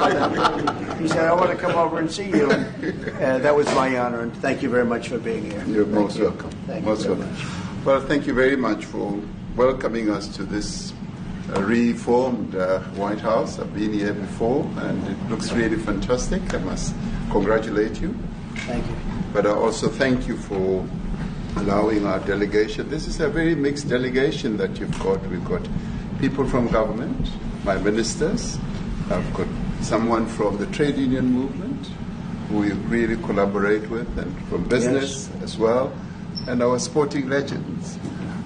He said, I want to come over and see you. And that was my honor, and thank you very much for being here. You're most welcome. Thank you very much. Well, thank you very much for welcoming us to this reformed White House. I've been here before, and it looks really fantastic. I must congratulate you. Thank you. But I also thank you for allowing our delegation. This is a very mixed delegation that you've got. We've got people from government, my ministers. I've got someone from the trade union movement who we really collaborate with, and from business as well, and our sporting legends.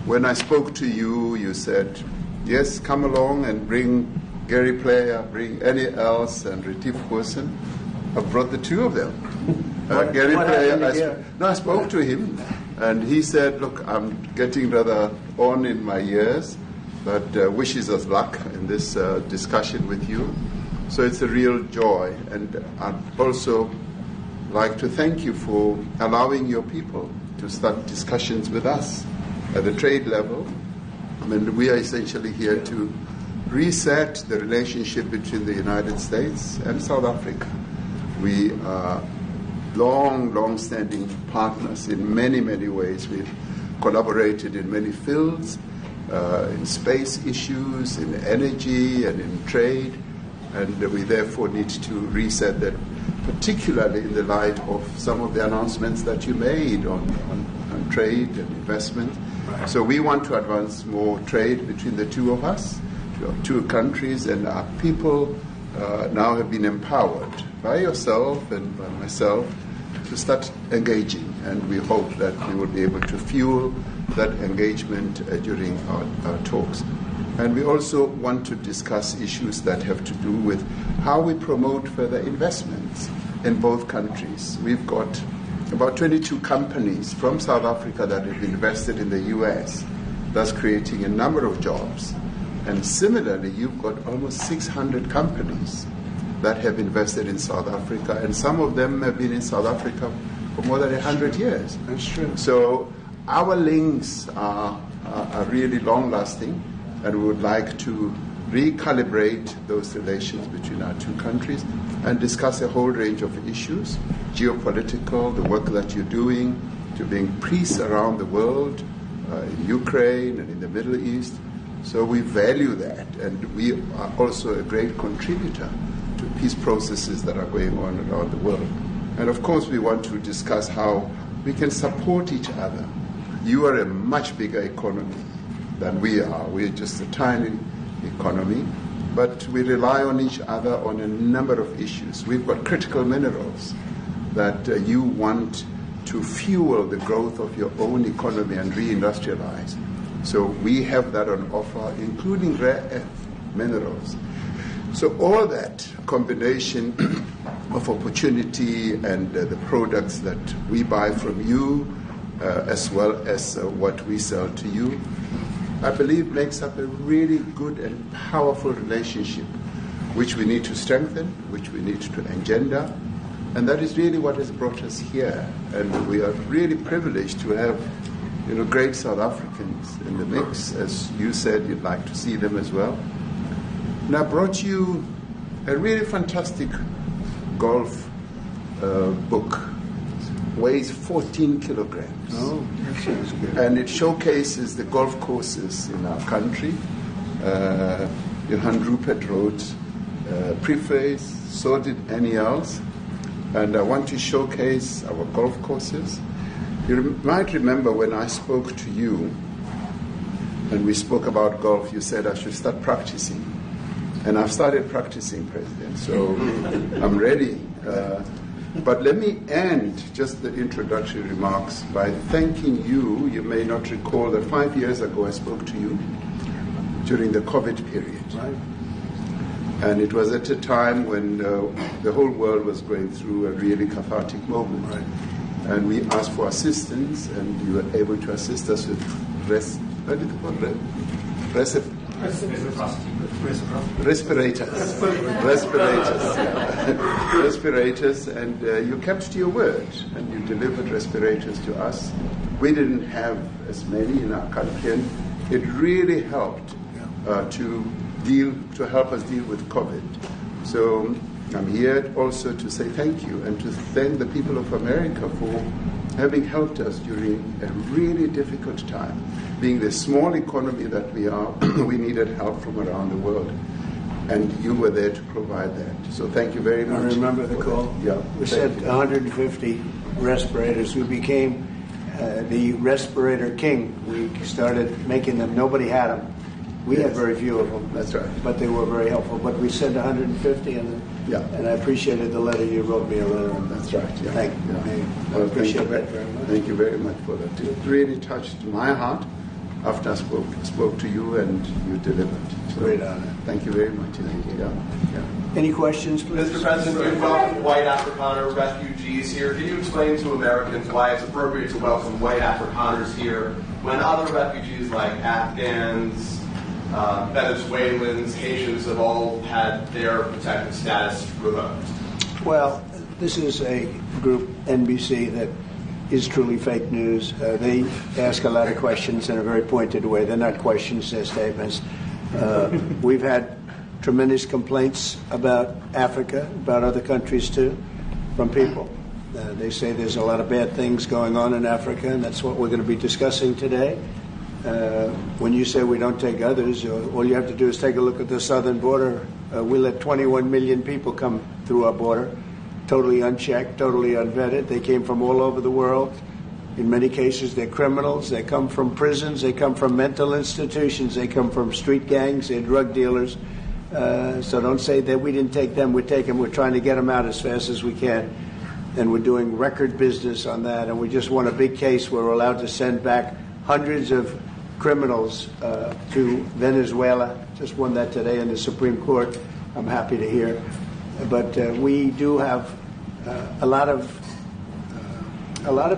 When I spoke to you, you said, yes, come along and bring Gary Player, bring Annie Else, and Retief Goosen. I brought the two of them. Gary Player, I spoke to him, and he said, look, I'm getting rather on in my years, but wishes us luck in this discussion with you. So it's a real joy. And I'd also like to thank you for allowing your people to start discussions with us at the trade level. I mean, we are essentially here to reset the relationship between the United States and South Africa. We are long-standing partners in many, many ways. We've collaborated in many fields, in space issues, in energy, and in trade, and we therefore need to reset that, particularly in the light of some of the announcements that you made on trade and investment. Right. So we want to advance more trade between the two of us, two countries, and our people now have been empowered by yourself and by myself to start engaging, and we hope that we will be able to fuel that engagement during our talks. And we also want to discuss issues that have to do with how we promote further investments in both countries. We've got about 22 companies from South Africa that have invested in the US, thus creating a number of jobs. And similarly, you've got almost 600 companies that have invested in South Africa, and some of them have been in South Africa for more than 100 years. That's true. So our links are really long-lasting, and we would like to recalibrate those relations between our two countries and discuss a whole range of issues, geopolitical, the work that you're doing to bring peace around the world, in Ukraine and in the Middle East. So we value that, and we are also a great contributor to peace processes that are going on around the world. And of course, we want to discuss how we can support each other. You are a much bigger economy than we are. We're just a tiny economy, but we rely on each other on a number of issues. We've got critical minerals that you want to fuel the growth of your own economy and reindustrialize. So we have that on offer, including rare earth minerals. So all that combination of opportunity and the products that we buy from you, as well as what we sell to you, I believe makes up a really good and powerful relationship, which we need to strengthen, which we need to engender. And that is really what has brought us here. And we are really privileged to have great South Africans in the mix. As you said, you'd like to see them as well. And I brought you a really fantastic golf book. Weighs 14 kilograms. Oh, that sounds good. And it showcases the golf courses in our country. Johan Rupert wrote preface, so did Annie Else. And I want to showcase our golf courses. You might remember when I spoke to you and we spoke about golf, you said I should start practicing. And I've started practicing, President, so I'm ready. But let me end just the introductory remarks by thanking you. You may not recall that 5 years ago I spoke to you during the COVID period. Right. And it was at a time when the whole world was going through a really cathartic moment. Right. And we asked for assistance, and you were able to assist us with respirators, and you kept to your word, and you delivered respirators to us. We didn't have as many in our country, and it really helped to help us deal with COVID. So I'm here also to say thank you and to thank the people of America for having helped us during a really difficult time. Being the small economy that we are, we needed help from around the world. And you were there to provide that. So thank you very much. I remember the call. Yeah, we sent 150 respirators. We became the respirator king. We started making them. Nobody had them. We had very few of them. That's right. But they were very helpful. But we sent 150, and I appreciated the letter. You wrote me a letter. That's right. Yeah. Thank you. Yeah. I appreciate that very much. Thank you very much for that. It really touched my heart after I spoke to you and you delivered. So, great honor. Thank you very much. Thank you. Yeah. Any questions, please? Mr. President, you welcome white Afrikaner refugees here. Can you explain to Americans why it's appropriate to welcome white Afrikaners here when other refugees like Afghans, Venezuelans, Haitians have all had their protected status revoked? Well, this is a group, NBC, that is truly fake news. They ask a lot of questions in a very pointed way. They're not questions, they're statements. We've had tremendous complaints about Africa, about other countries too, from people. They say there's a lot of bad things going on in Africa, and that's what we're going to be discussing today. When you say we don't take others, all you have to do is take a look at the southern border. We let 21 million people come through our border, totally unchecked, totally unvetted. They came from all over the world. In many cases, they're criminals. They come from prisons. They come from mental institutions. They come from street gangs. They're drug dealers. So don't say that we didn't take them. We take them. We're trying to get them out as fast as we can. And we're doing record business on that. And we just won a big case where we're allowed to send back hundreds of criminals to Venezuela. Just won that today in the Supreme Court. I'm happy to hear. But we do have a lot of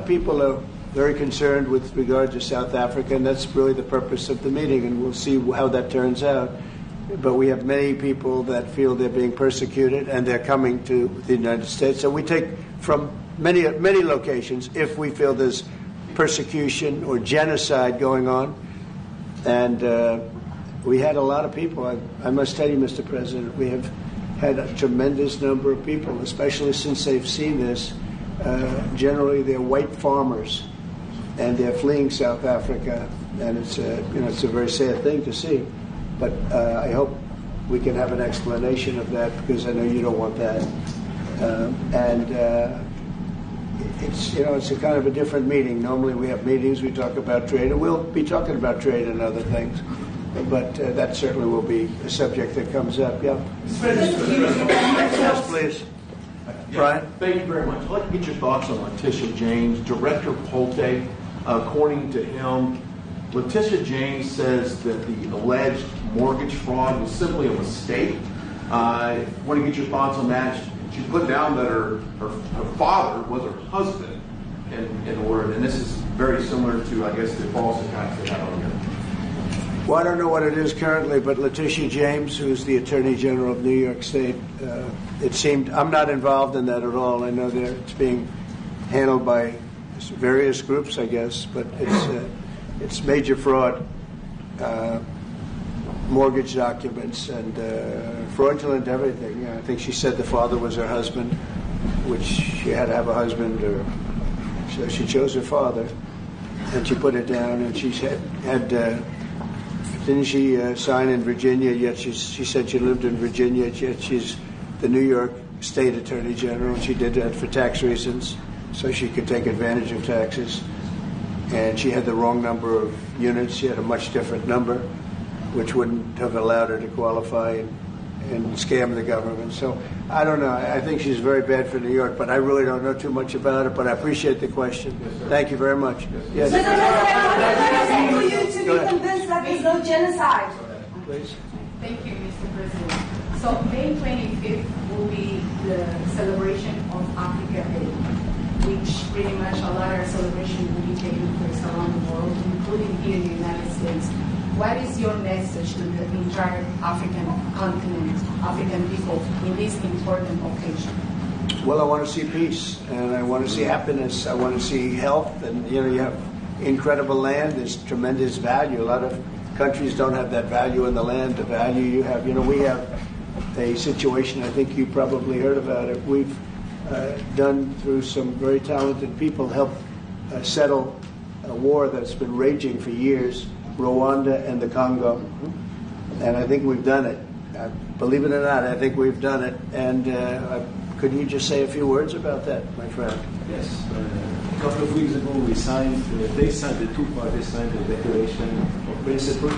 people are very concerned with regard to South Africa, and that's really the purpose of the meeting, and we'll see how that turns out. But we have many people that feel they're being persecuted, and they're coming to the United States. So we take from many locations if we feel there's persecution or genocide going on. And we had a lot of people. I must tell you, Mr. President, we have had a tremendous number of people, especially since they've seen this. Generally, they're white farmers, and they're fleeing South Africa, and it's a very sad thing to see. But I hope we can have an explanation of that, because I know you don't want that. It's a kind of a different meeting. Normally, we have meetings, we talk about trade, and we'll be talking about trade and other things. But that certainly will be a subject that comes up. Yeah. Yes, please. Brian? Thank you very much. I'd like to get your thoughts on Letitia James, Director Polte. According to him, Letitia James says that the alleged mortgage fraud was simply a mistake. I want to get your thoughts on that. She put down that her father was her husband in order, and this is very similar to, I guess, the false accounts they had on here. Well, I don't know what it is currently, but Letitia James, who's the Attorney General of New York State, it seemed, I'm not involved in that at all. I know that it's being handled by various groups, I guess, but it's major fraud, mortgage documents, and fraudulent everything. I think she said the father was her husband, which she had to have a husband, or so she chose her father, and she put it down, and she had didn't she sign in Virginia, yet she said she lived in Virginia, yet she's the New York State Attorney General, and she did that for tax reasons, so she could take advantage of taxes. And she had the wrong number of units. She had a much different number, which wouldn't have allowed her to qualify and scam the government. So I don't know. I think she's very bad for New York, but I really don't know too much about it, but I appreciate the question. Yes, thank you very much. Yes. For you to be convinced that there's no genocide. Please. Thank you, Mr. President. So May 25th will be the celebration of Africa Day, which pretty much a lot of celebration will be taking place around the world, including here in the United States. What is your message to the entire African continent, African people, in this important occasion? Well, I want to see peace, and I want to see happiness. I want to see health, and you have incredible land. There's tremendous value. A lot of countries don't have that value in the land, the value you have. We have a situation, I think you probably heard about it. We've done, through some very talented people, helped settle a war that's been raging for years, Rwanda and the Congo. And I think we've done it. Believe it or not, I think we've done it. And could you just say a few words about that, my friend? Yes. A couple of weeks ago, the two parties signed a declaration of principles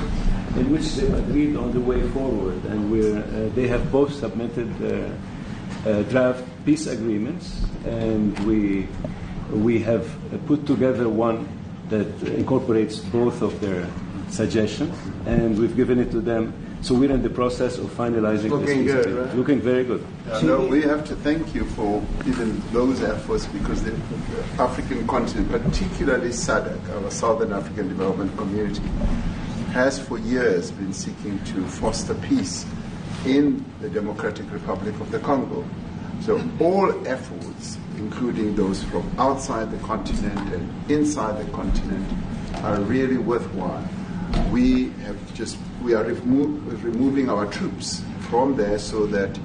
in which they agreed on the way forward. And they have both submitted draft peace agreements, and we have put together one that incorporates both of their suggestions, and we've given it to them. So we're in the process of finalizing Looking this. good, right? Looking very good. No, we have to thank you for even those efforts, because the African continent, particularly SADC, our Southern African Development Community, has for years been seeking to foster peace in the Democratic Republic of the Congo. So all efforts, including those from outside the continent and inside the continent, are really worthwhile. We are removing our troops from there so that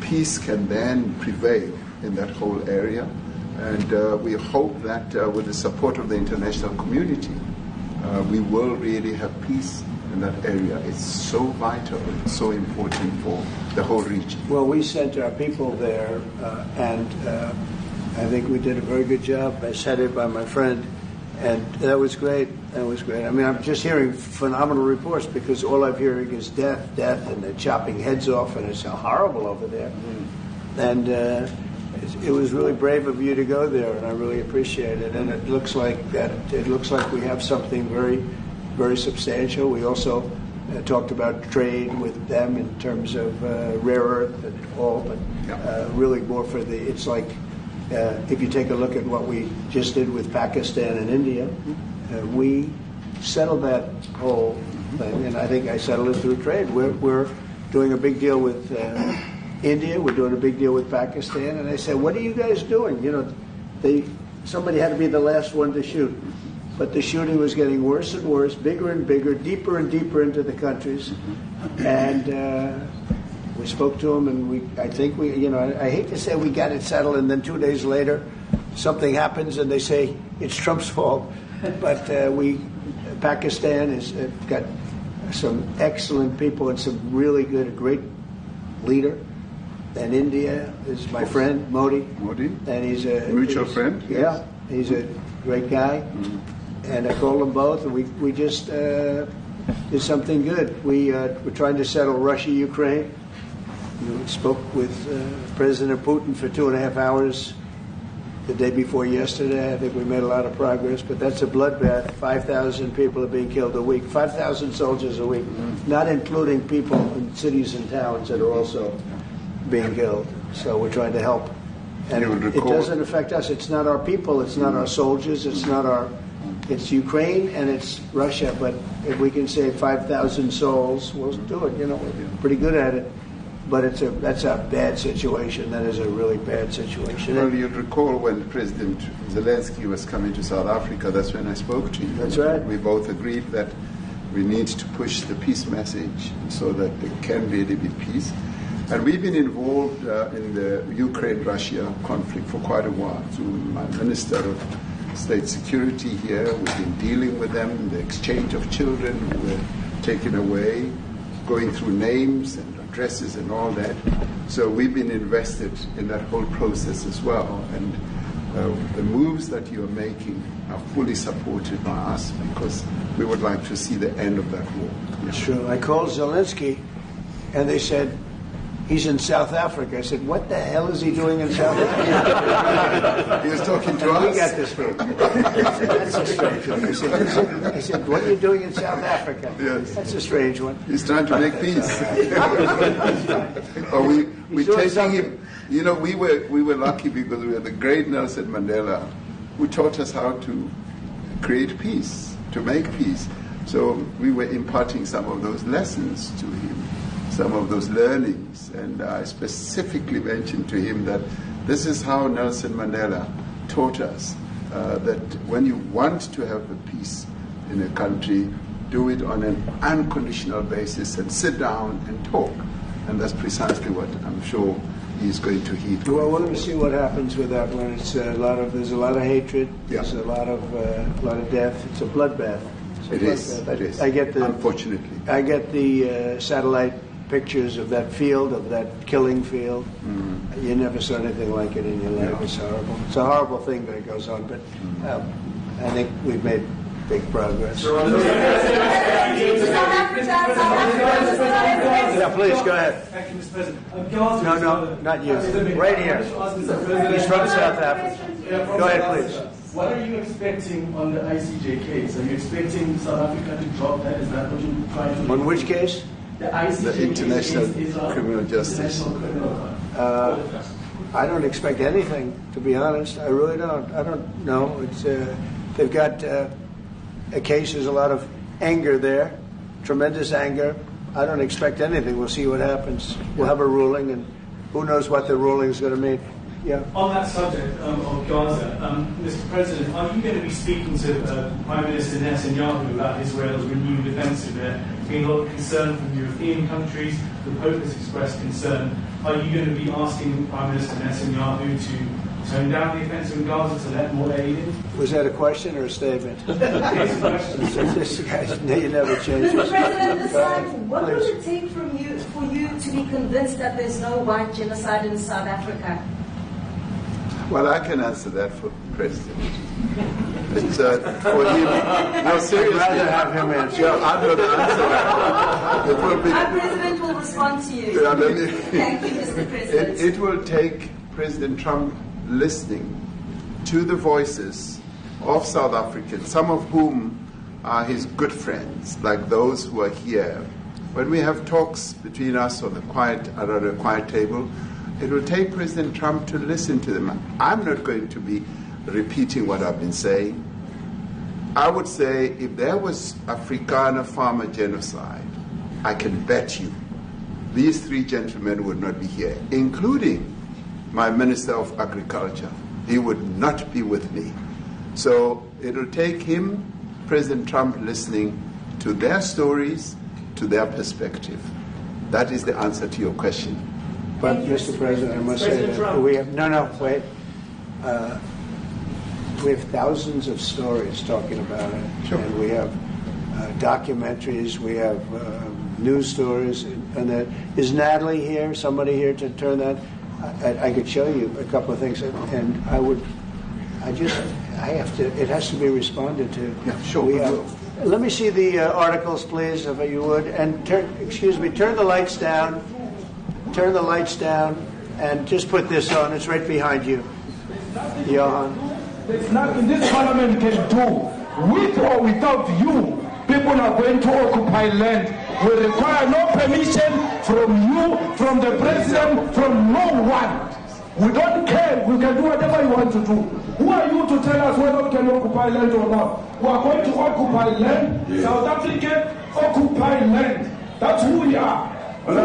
peace can then prevail in that whole area. And we hope that with the support of the international community, we will really have peace in that area. It's so vital, it's so important for the whole region. Well, we sent our people there, and I think we did a very good job, as headed by my friend, and that was great. That was great. I mean, I'm just hearing phenomenal reports, because all I'm hearing is death, and they're chopping heads off, and it's horrible over there. And it was really brave of you to go there, and I really appreciate it. And it looks like that. It looks like we have something very, very substantial. We also talked about trade with them in terms of rare earth and all, but really more for the. It's like if you take a look at what we just did with Pakistan and India, we settled that whole thing, and I think I settled it through trade. We're doing a big deal with India. We're doing a big deal with Pakistan, and I said, "What are you guys doing?" You know, somebody had to be the last one to shoot, but the shooting was getting worse and worse, bigger and bigger, deeper and deeper into the countries, and we spoke to them, and I think I hate to say we got it settled, and then 2 days later, something happens, and they say it's Trump's fault, but Pakistan has got some excellent people and some really good, great leader. And India is my friend, Modi. And he's a mutual friend? Yeah, he's a great guy. And I called them both, and we just did something good. We're trying to settle Russia, Ukraine. We spoke with President Putin for 2.5 hours the day before yesterday. I think we made a lot of progress, but that's a bloodbath. 5,000 people are being killed a week, 5,000 soldiers a week, not including people in cities and towns that are also being killed. So we're trying to help. And it doesn't affect us. It's not our people. It's not our soldiers. It's Ukraine and it's Russia. But if we can save 5,000 souls, we'll do it. We're pretty good at it. But that's a bad situation. That is a really bad situation. Well, you'd recall when President Zelensky was coming to South Africa, that's when I spoke to you. That's right. We both agreed that we need to push the peace message so that there can really be peace. And we've been involved in the Ukraine-Russia conflict for quite a while. Through my Minister of State Security here, we've been dealing with them, the exchange of children who were taken away, going through names and addresses and all that. So we've been invested in that whole process as well. And the moves that you're making are fully supported by us, because we would like to see the end of that war. That's true. I called Zelensky, and they said, he's in South Africa. I said, what the hell is he doing in South Africa? He was talking to and us. We got this one. That's a strange one. I said, what are you doing in South Africa? Yes. That's a strange one. He's trying to make peace. We're taking him. We were lucky because we had the great Nelson Mandela, who taught us how to create peace, to make peace. So we were imparting some of those lessons to him, some of those learnings, and I specifically mentioned to him that this is how Nelson Mandela taught us that when you want to have a peace in a country, do it on an unconditional basis and sit down and talk. And that's precisely what I'm sure he's going to heed. Well, I want to see what happens with that one. It's there's a lot of hatred. Yeah. There's a lot of death. It's a bloodbath. It is. Unfortunately. I get the satellite pictures of that field, of that killing field. You never saw anything like it in your life. Yeah. It's horrible. It's a horrible thing that it goes on, but I think we've made big progress. Yeah, please, go ahead. Thank you, Mr. President. No, not you. Right here. He's from South Africa. Go ahead, please. What are you expecting on the ICJ case? Are you expecting South Africa to drop that? Is that what you're trying to do? On which case? The ICJ The International case is Criminal Justice. International Criminal Court. I don't expect anything, to be honest. I really don't. I don't know. It's they've got a case. There's a lot of anger there, tremendous anger. I don't expect anything. We'll see what happens. We'll have a ruling, and who knows what the ruling is going to mean. Yeah. On that subject of Gaza, Mr. President, are you going to be speaking to Prime Minister Netanyahu about Israel's renewed offensive there? There's been a lot of concern from European countries. The Pope has expressed concern. Are you going to be asking Prime Minister Netanyahu to tone down the offensive in Gaza to let more aid in? Was that a question or a statement? It's a question. This guy's, you never change. Mr. President, what will it take for you to be convinced that there's no white genocide in South Africa? Well, I can answer that for President. It's for him. No, seriously. I'd rather have him answer. Yeah, I'm going to answer that. It will be, Our President will respond to you. Thank you, Mr. President. it will take President Trump listening to the voices of South Africans, some of whom are his good friends, like those who are here. When we have talks between us on around a quiet table, it will take President Trump to listen to them. I'm not going to be repeating what I've been saying. I would say if there was Afrikaner farmer genocide, I can bet you these three gentlemen would not be here, including my Minister of Agriculture. He would not be with me. So it will take him, President Trump, listening to their stories, to their perspective. That is the answer to your question. But, Mr. President, I must say that we have, wait. We have thousands of stories talking about it. Sure. And we have documentaries, we have news stories. And is Natalie here, somebody here to turn that? I could show you a couple of things. And it has to be responded to. Yeah, sure. Let me see the articles, please, if you would. And turn the lights down. Turn the lights down and just put this on. It's right behind you, Johan. There's nothing this parliament can do. With or without you, people are going to occupy land. We require no permission from you, from the president, from no one. We don't care. We can do whatever you want to do. Who are you to tell us whether we can occupy land or not? We are going to occupy land. Yeah. South Africa occupy land. That's who we are. Can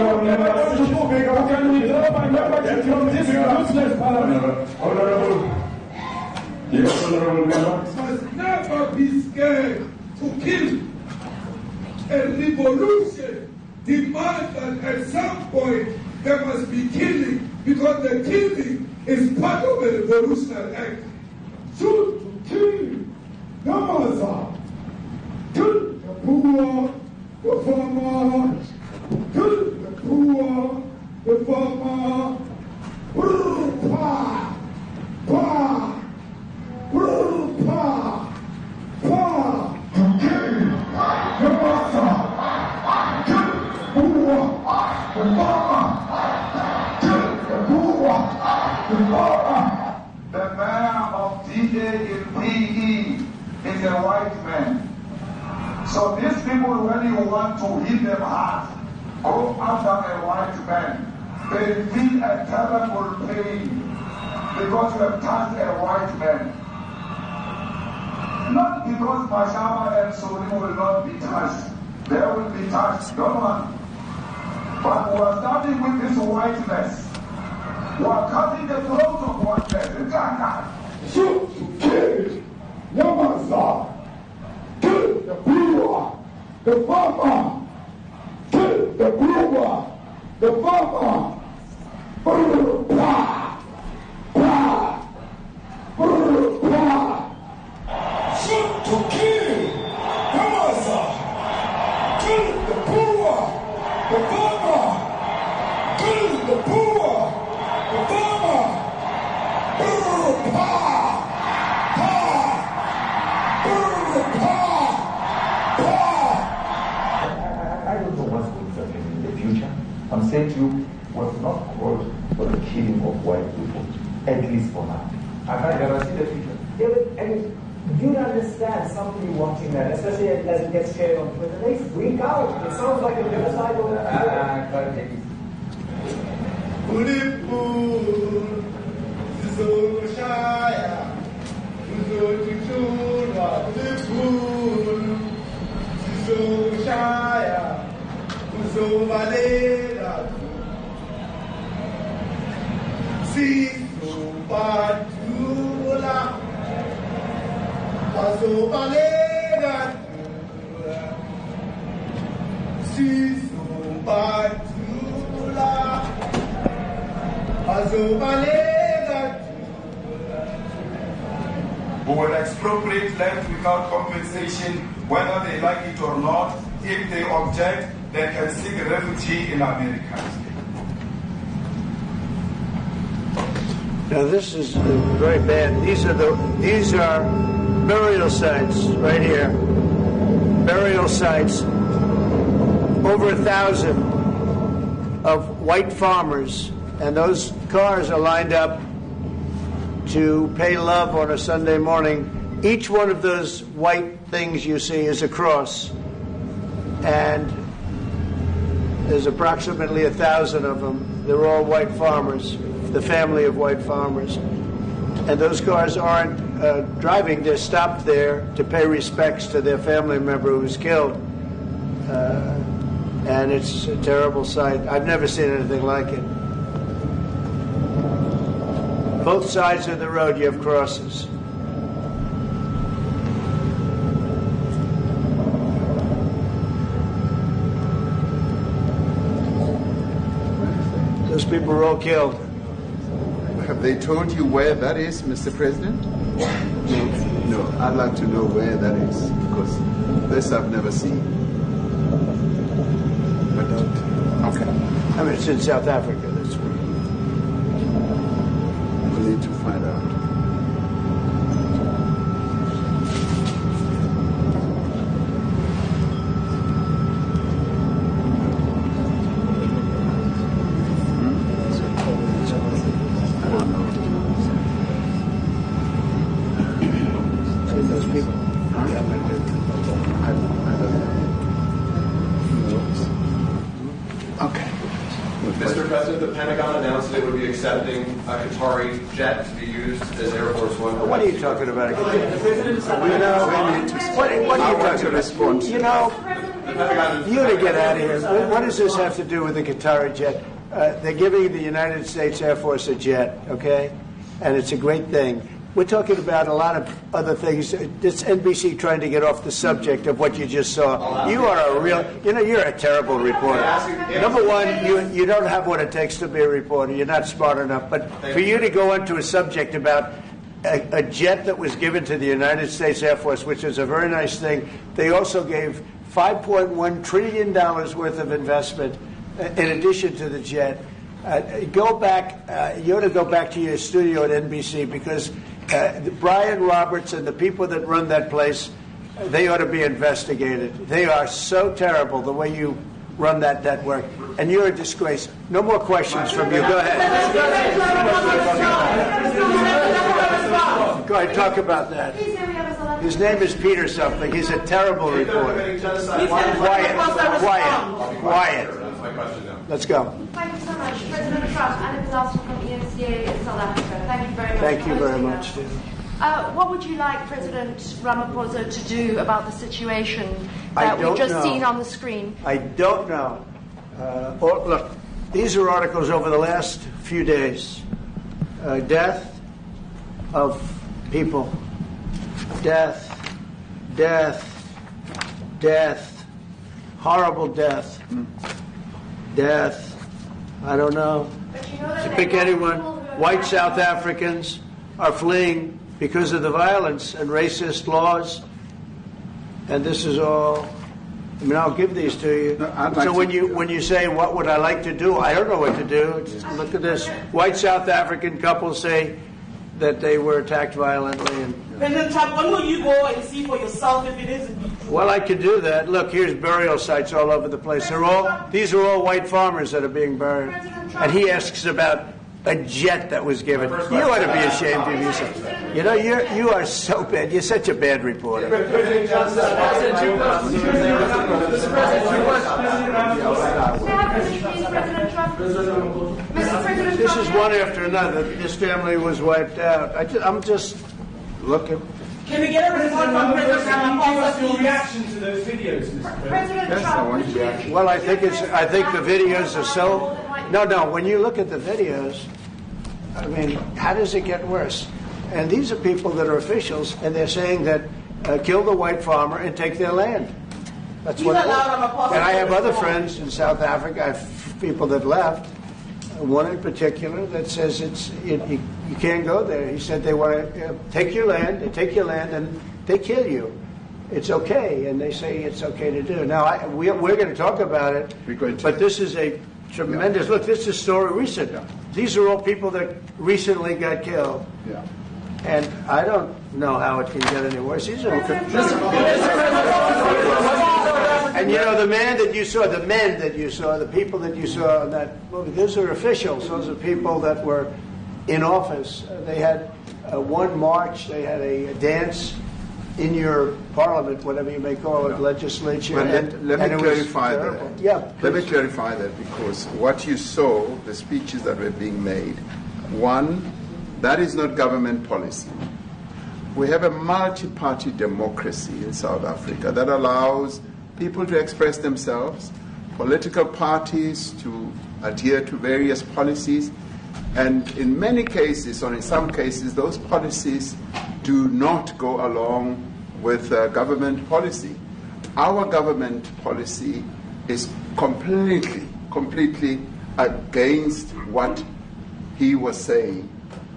withdraw my membership from this useless parliament? Honorable. Yes, honorable member. Must never be scared to kill. A revolution demands that at some point there must be killing, because the killing is part of a revolutionary act. Shoot to kill. Namaza. Kill the poor, the farmer. Kill the poor, the farmer. Pa, pa, pa, pa. To kill the master. Kill the poor, the farmer. Kill the poor, the farmer. The mayor of DA in PE is a white man. So these people, when you want to hit them hard, go after a white man. They feel a terrible pain because you have touched a white man. Not because Mashama and Suri will not be touched. They will be touched, don't worry. But we are starting with this whiteness. We are cutting the throat of whiteness. Shoot to kill. Namaza. Kill the poor, the farmer. Kill the brewer, the farmer. for the killing of white people, at least for now. I can't guarantee the future. Yeah, but, I mean, you understand somebody watching that, especially as it gets shared on Twitter, they freak out. It sounds like a genocidal. I can't take it. Who will expropriate land without compensation, whether they like it or not. If they object, they can seek refugee in America. Now this is very bad. These are burial sites right here. Burial sites. Over 1,000 of white farmers, and those cars are lined up to pay love on a Sunday morning. Each one of those white things you see is a cross, and there's approximately 1,000 of them. They're all white farmers, the family of white farmers. And those cars aren't driving, they're stopped there to pay respects to their family member who was killed. And it's a terrible sight. I've never seen anything like it. Both sides of the road you have crosses. Those people were all killed. Have they told you where that is, Mr. President? No. I'd like to know where that is, because this I've never seen. But okay. I mean, it's in South Africa. That's where. We need to find out. Mr. President, the Pentagon announced that it would be accepting a Qatari jet to be used as Air Force One. What are you talking about? What are you talking about? You know, you to get out of here. What does this have to do with the Qatari jet? They're giving the United States Air Force a jet, okay? And it's a great thing. We're talking about a lot of other things. It's NBC trying to get off the subject of what you just saw. You are a real, you're a terrible reporter. Number one, you don't have what it takes to be a reporter. You're not smart enough. But for you to go into a subject about a jet that was given to the United States Air Force, which is a very nice thing, they also gave $5.1 trillion worth of investment in addition to the jet. Go back, you ought to go back to your studio at NBC, because Brian Roberts and the people that run that place, they ought to be investigated. They are so terrible the way you run that network, and you're a disgrace. No more questions from you. Go ahead. Go ahead, talk about that. His name is Peter something. He's a terrible reporter. Quiet. Let's go. Thank you so much. President Trump, Anna Disaster from ENCA in South Africa. Thank you very much. Thank you very much. What would you like President Ramaphosa to do about the situation that we've just seen on the screen? I don't know. Look, these are articles over the last few days. Death of people. Death. Horrible death. Death. I don't know. To pick anyone. White South Africans are fleeing because of the violence and racist laws. And this is all. I mean, I'll give these to you. So when you say, what would I like to do? I don't know what to do. Look at this. White South African couples say that they were attacked violently. And, President Trump, when will you go and see for yourself if it isn't? Well, I could do that. Look, here's burial sites all over the place. These are all white farmers that are being buried. And he asks about a jet that was given. You ought to be ashamed of yourself. You know, you are so bad. You're such a bad reporter. This is one after another. This family was wiped out. I'm just looking. Can we get a report from President Ramaphosa? Your reaction to those videos, Mr. President? Yes, I want your reaction. Well, I think the videos are so. No. When you look at the videos, I mean, how does it get worse? And these are people that are officials, and they're saying that kill the white farmer and take their land. That's what. And I have other friends in South Africa. I have people that left. One in particular that says you can't go there. He said they want to take your land, and they kill you. It's okay, and they say it's okay to do. Now we're going to talk about it, but this is a tremendous look. This is a story recent. Yeah. These are all people that recently got killed. Yeah. And I don't know how it can get any worse. These are and you know, the men that you saw, the people that you saw in that movie, those are officials. Those are people that were in office. They had one march. They had a dance in your parliament, whatever you may call it, legislature. Well, let me clarify that. Yeah, let me clarify that, because what you saw, the speeches that were being made, one, that is not government policy. We have a multi-party democracy in South Africa that allows people to express themselves, political parties to adhere to various policies, and in many cases, or in some cases, those policies do not go along with government policy. Our government policy is completely against what he was saying,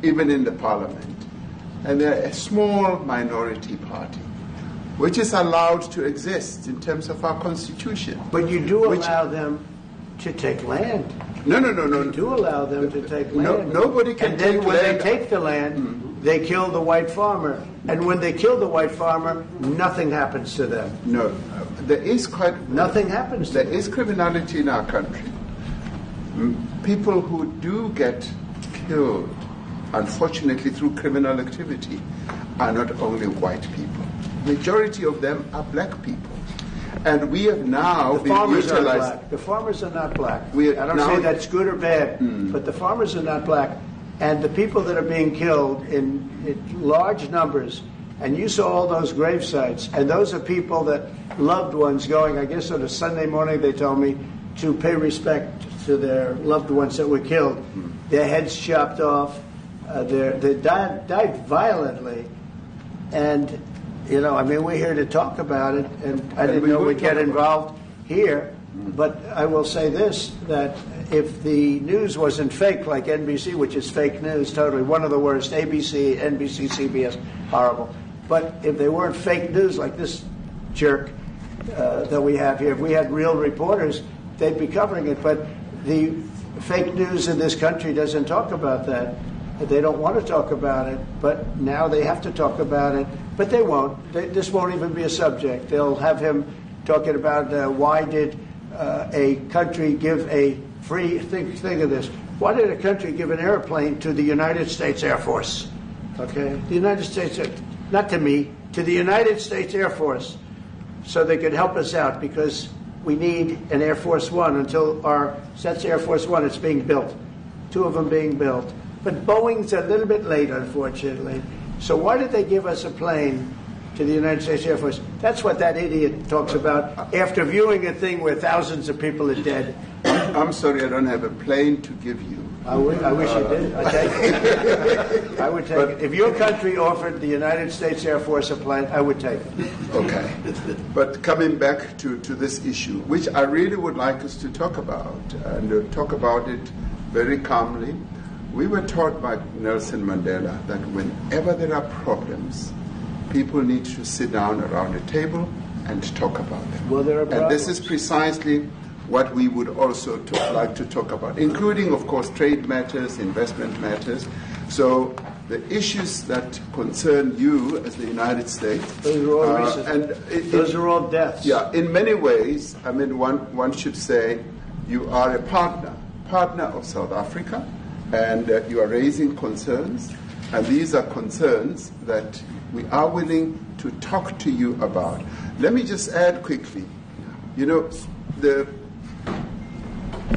even in the parliament. And they're a small minority party, which is allowed to exist in terms of our constitution. But you do allow them to take land. No. You do allow them to take land. Nobody can take land. And then when they take the land, they kill the white farmer. And when they kill the white farmer, nothing happens to them. No. There is nothing happens to them. There is criminality in our country. People who do get killed, unfortunately, through criminal activity, are not only white people. Majority of them are black people. And we have now been utilized. The farmers are not black. I don't say that's good or bad, but the farmers are not black. And the people that are being killed in large numbers, and you saw all those grave sites, and those are people that loved ones going, I guess on a Sunday morning, they told me, to pay respect to their loved ones that were killed. Their heads chopped off. They died violently. And, you know, I mean, we're here to talk about it, and I didn't know we'd get involved here. But I will say this, that if the news wasn't fake like NBC, which is fake news totally, one of the worst, ABC, NBC, CBS, horrible. But if they weren't fake news like this jerk that we have here, if we had real reporters, they'd be covering it. But the fake news in this country doesn't talk about that. They don't want to talk about it, but now they have to talk about it. But they won't. This won't even be a subject. They'll have him talking about why did a country give a free, think of this, why did a country give an airplane to the United States Air Force? Okay? The United States, not to me, to the United States Air Force, so they could help us out, because we need an Air Force One until that's Air Force One, it's being built. 2 of them being built. But Boeing's a little bit late, unfortunately. So why did they give us a plane to the United States Air Force? That's what that idiot talks about after viewing a thing where thousands of people are dead. I'm sorry, I don't have a plane to give you. I wish you did. I'd take it. I would take it. If your country offered the United States Air Force a plane, I would take it. Okay. But coming back to this issue, which I really would like us to talk about, and talk about it very calmly. We were taught by Nelson Mandela that whenever there are problems, people need to sit down around a table and talk about them. Well, there are problems. And this is precisely what we would also like to talk about, including, of course, trade matters, investment matters. So the issues that concern you as the United States. Those are all recent. Those are all deaths. Yeah, in many ways, I mean, one should say you are a partner of South Africa. And you are raising concerns, and these are concerns that we are willing to talk to you about. Let me just add quickly, the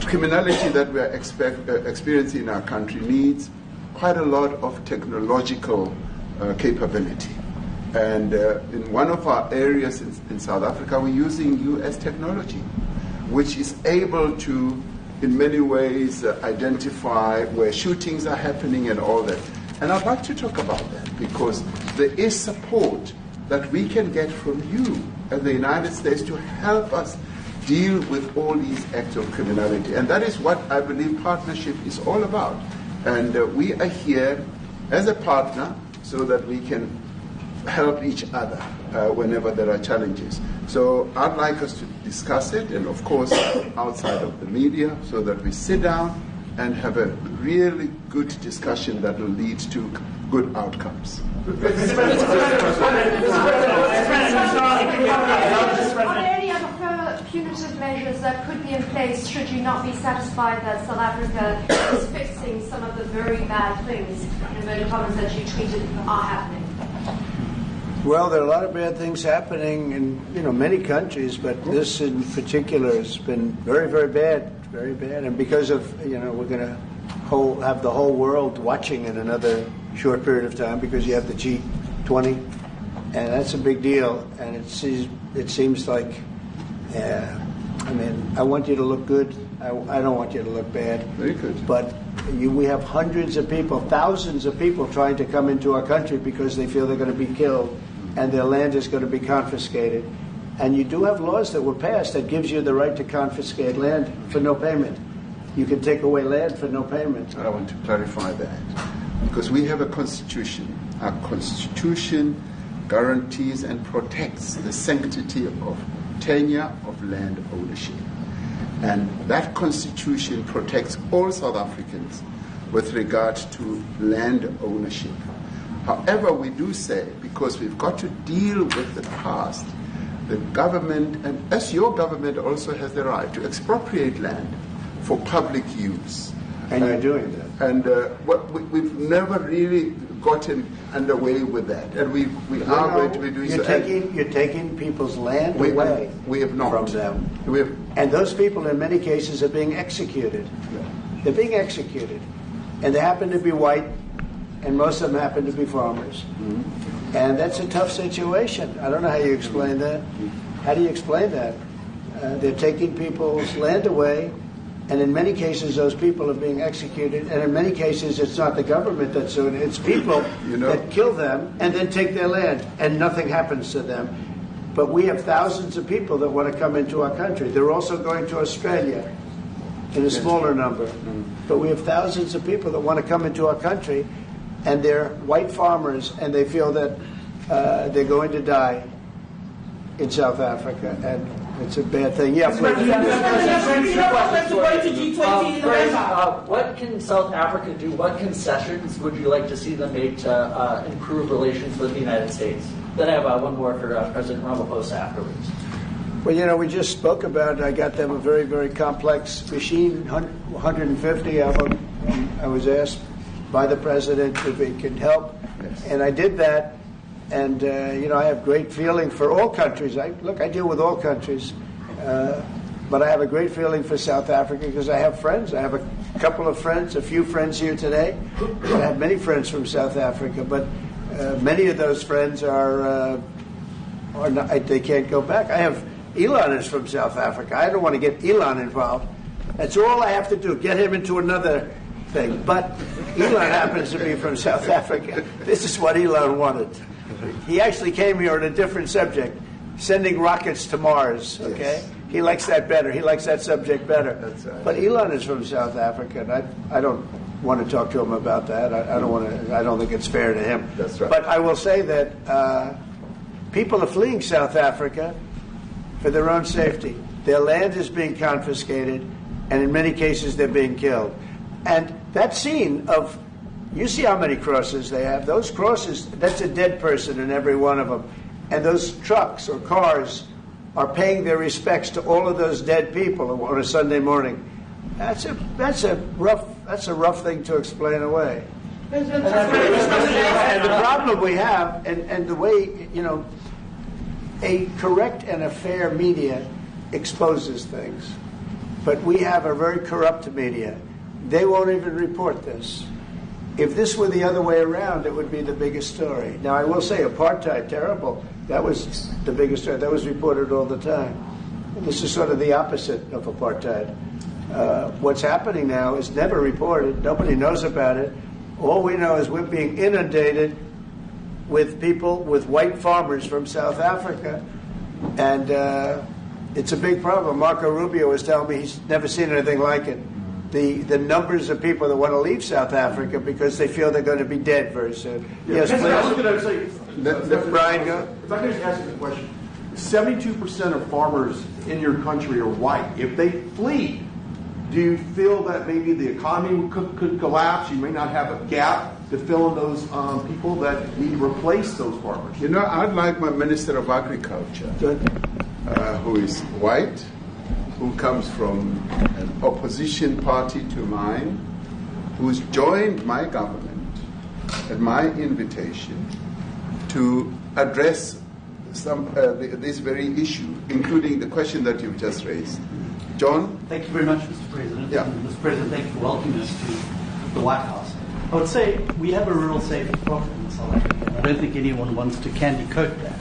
criminality that we are experiencing in our country needs quite a lot of technological capability. And in one of our areas in South Africa, we're using US technology, which is able to, in many ways, identify where shootings are happening and all that. And I'd like to talk about that because there is support that we can get from you as the United States to help us deal with all these acts of criminality. And that is what I believe partnership is all about. And we are here as a partner so that we can help each other whenever there are challenges. So I'd like us to discuss it, and of course outside of the media, so that we sit down and have a really good discussion that will lead to good outcomes. Are there any other punitive measures that could be in place should you not be satisfied that South Africa is fixing some of the very bad things, in inverted commas, that you tweeted are happening? Well, there are a lot of bad things happening in many countries, but this in particular has been very, very bad, very bad. And because of we're going to have the whole world watching in another short period of time because you have the G20, and that's a big deal. And it seems like, I want you to look good. I don't want you to look bad. Very good. But we have hundreds of people, thousands of people trying to come into our country because they feel they're going to be killed and their land is going to be confiscated. And you do have laws that were passed that gives you the right to confiscate land for no payment. You can take away land for no payment. I want to clarify that because we have a constitution. Our constitution guarantees and protects the sanctity of tenure of land ownership. And that constitution protects all South Africans with regard to land ownership. However, we do say, because we've got to deal with the past, the government, and as your government also has the right to expropriate land for public use. And you're doing that. And we've never really gotten underway with that. And we are going to be doing so. You're taking people's land away we have not. From them. And those people, in many cases, are being executed. Yeah. They're being executed. And they happen to be white, and most of them happen to be farmers. Mm-hmm. And that's a tough situation. I don't know how you explain that. How do you explain that? They're taking people's land away, and in many cases those people are being executed, and in many cases it's not the government that's doing it, it's people that kill them and then take their land, and nothing happens to them. But we have thousands of people that want to come into our country. They're also going to Australia in a smaller number. But we have thousands of people that want to come into our country, and they're white farmers, and they feel that they're going to die in South Africa, and it's a bad thing. Yeah, what can South Africa do? What concessions would you like to see them make to improve relations with the United States? Then I have one more for President Ramaphosa afterwards. Well, we just spoke about it. I got them a very, very complex machine, 150 of them. I was asked by the president if it could help, and I did that. And, I have great feeling for all countries. I deal with all countries. But I have a great feeling for South Africa because I have friends. I have a couple of friends, a few friends here today. I have many friends from South Africa. But many of those friends are not, they can't go back. I have Elon is from South Africa. I don't want to get Elon involved. That's all I have to do, get him into another thing. But Elon happens to be from South Africa. This is what Elon wanted. He actually came here on a different subject, sending rockets to Mars, okay? Yes. He likes that better. He likes that subject better. That's right. But Elon is from South Africa, and I don't want to talk to him about that. I don't think it's fair to him. That's right. But I will say that people are fleeing South Africa for their own safety. Their land is being confiscated, and in many cases they're being killed. And that scene of, you see how many crosses they have. Those crosses, that's a dead person in every one of them. And those trucks or cars are paying their respects to all of those dead people on a Sunday morning. That's a rough rough thing to explain away. And the problem we have, and the way, a correct and a fair media exposes things. But we have a very corrupt media. They won't even report this. If this were the other way around, it would be the biggest story. Now, I will say apartheid, terrible. That was the biggest story. That was reported all the time. And this is sort of the opposite of apartheid. What's happening now is never reported. Nobody knows about it. All we know is we're being inundated with people, with white farmers from South Africa. And it's a big problem. Marco Rubio was telling me he's never seen anything like it. The numbers of people that want to leave South Africa because they feel they're going to be dead very soon. Yeah, Yes, please. I was going to say, Brian, go. If I could just ask you a question. 72% of farmers in your country are white. If they flee, do you feel that maybe the economy could collapse? You may not have a gap to fill in those people that need to replace those farmers. I'd like my Minister of Agriculture, who is white, who comes from an opposition party to mine, who's joined my government at my invitation to address this very issue, including the question that you've just raised. John? Thank you very much, Mr. President. Yeah. Mr. President, thank you for welcoming us to the White House. I would say we have a rural safety problem in South Africa. I don't think anyone wants to candy coat that.